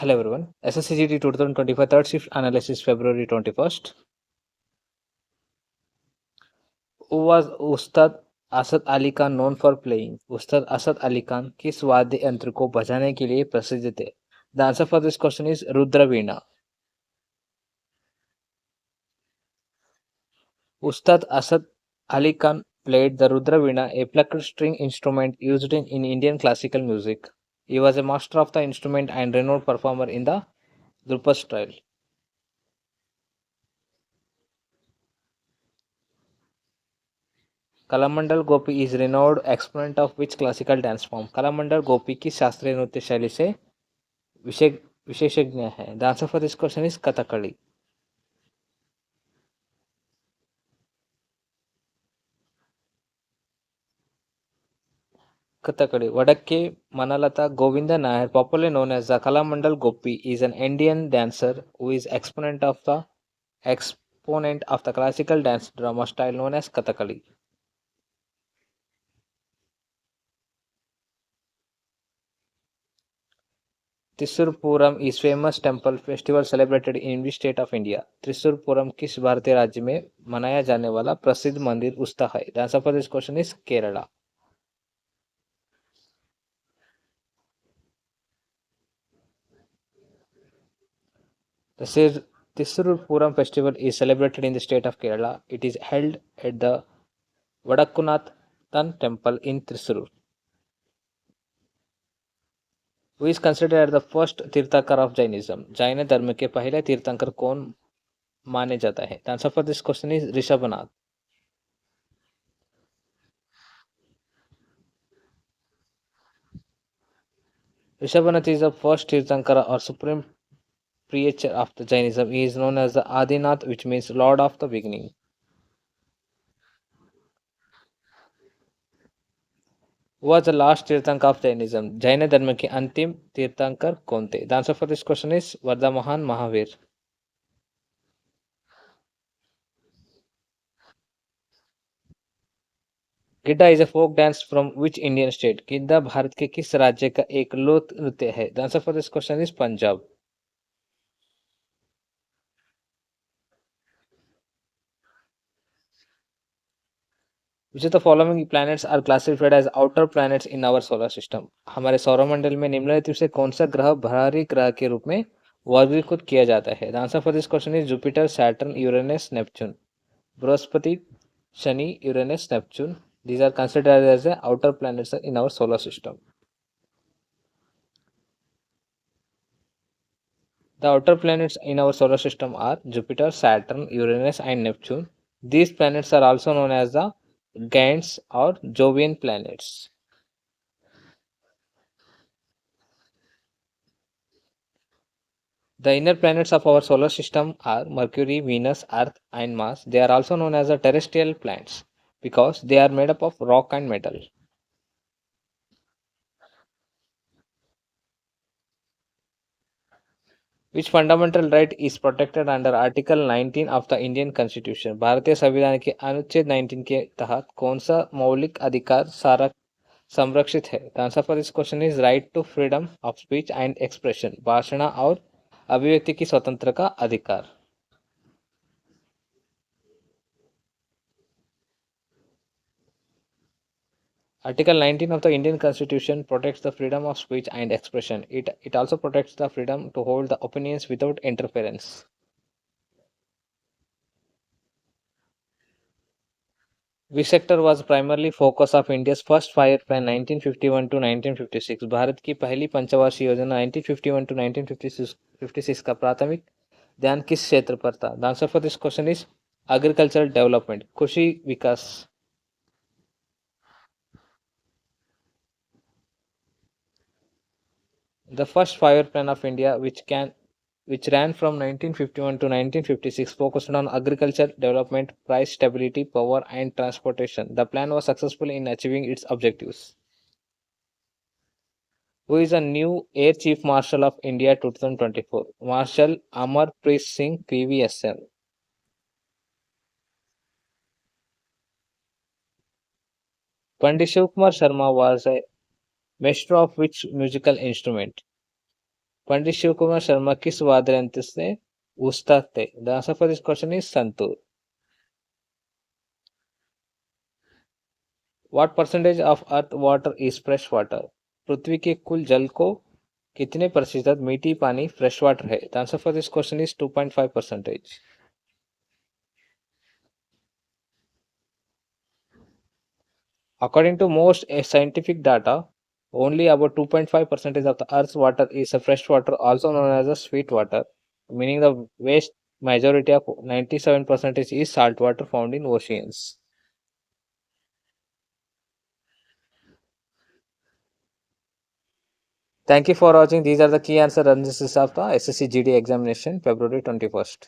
Hello everyone. SSCGT 2025 third shift analysis February 21st. Who was Ustad Asad Ali Khan known for playing? उस्ताद असद अली खान किस वाद्य यंत्र को बजाने के लिए प्रसिद्ध थे? The answer for this question is rudra veena. Ustad Asad Ali Khan played the Rudraveena, a plucked string instrument used in Indian classical music. He was a master of the instrument and renowned performer in the Drupad style. Kalamandalam Gopi is renowned exponent of which classical dance form? Kalamandalam Gopi की शास्त्रीय नृत्य शैली से विशेषज्ञ है. The answer for this question is Kathakali. Kathakali. Vadakke Manalata Govinda Nair, popularly known as the Kalamandal Gopi, is an Indian dancer who is exponent of the classical dance drama style known as Kathakali. Thrissur Puram is famous temple festival celebrated in which state of India? Thrissur Pooram किस भारतीय राज्य में मनाया जाने वाला प्रसिद्ध मंदिर उत्सव है? The answer for this question is Kerala. The Thrissur Puram festival is celebrated in the state of Kerala. It is held at the Vadakkunnathan temple in Thrissur. Who is considered as the first तीर्थंकर of Jainism? Jain धर्म के पहले तीर्थंकर कौन माने जाता है? The answer for this question is Rishabhanatha. Rishabhanath is the first Tirthankara or supreme preacher of the Jainism. He is known as the Adinath, which means Lord of the Beginning. Who was the last Tirthankar of Jainism? Jain धर्म के अंतिम तीर्थंकर कौन थे? The answer for this question is Vardhamahan Mahavir. Giddha is a folk dance from which Indian state? Giddha Bharat के किस राज्य का एक लोक नृत्य है? The answer for this question is Punjab. Which of the following planets are classified as outer planets in our solar system? हमारे सौरमंडल में निम्नलिखित से कौन सा ग्रह बाहरी ग्रह के रूप में वर्गीकृत किया जाता है? The answer for this question is Jupiter, Saturn, Uranus, Neptune. Brihaspati, Shani, Uranus, Neptune. These are considered as the outer planets in our solar system. The outer planets in our solar system are Jupiter, Saturn, Uranus, and Neptune. These planets are also known as the Giants or Jovian planets. The inner planets of our solar system are Mercury, Venus, Earth, and Mars. They are also known as the terrestrial planets because they are made up of rock and metal. Which fundamental right is protected under Article 19 of the Indian Constitution? भारतीय संविधान के अनुच्छेद 19 के तहत कौन सा मौलिक अधिकार सारा संरक्षित है? The answer for this question is right to freedom of speech and expression. भाषण और अभिव्यक्ति की स्वतंत्रता का अधिकार. Article 19 of the Indian Constitution protects the freedom of speech and expression. It also protects the freedom to hold the opinions without interference. Which sector was primarily focus of India's first fire plan 1951 to 1956? Bharat की पहली पंचवार्षिक योजना 1951 to 1956 का प्राथमिक ध्यान किस क्षेत्र पर था? The answer for this question is agricultural development, कृषि विकास. The first fire plan of India, which ran from 1951 to 1956, focused on agriculture development, price stability, power, and transportation. The plan was successful in achieving its objectives. Who is the new Air Chief Marshal of India 2024? Marshal Amarpreet Singh PVSM. Pandit Shivkumar Sharma was a maestro of which musical instrument? पंडित शिव कुमार शर्मा किस वाद्य यंत्र से उस्ताद थे? The answer for this question is santoor. What percentage of earth water is fresh water? पृथ्वी के कुल जल को कितने प्रतिशत मीठी पानी फ्रेश वाटर है? The answer for this question is 2.5%. According to most scientific data, only about 2.5% of the Earth's water is a fresh water, also known as a sweet water, meaning the vast majority of 97% is salt water found in oceans. Thank you for watching. These are the key answer analysis of the SSC GD examination, February 21st.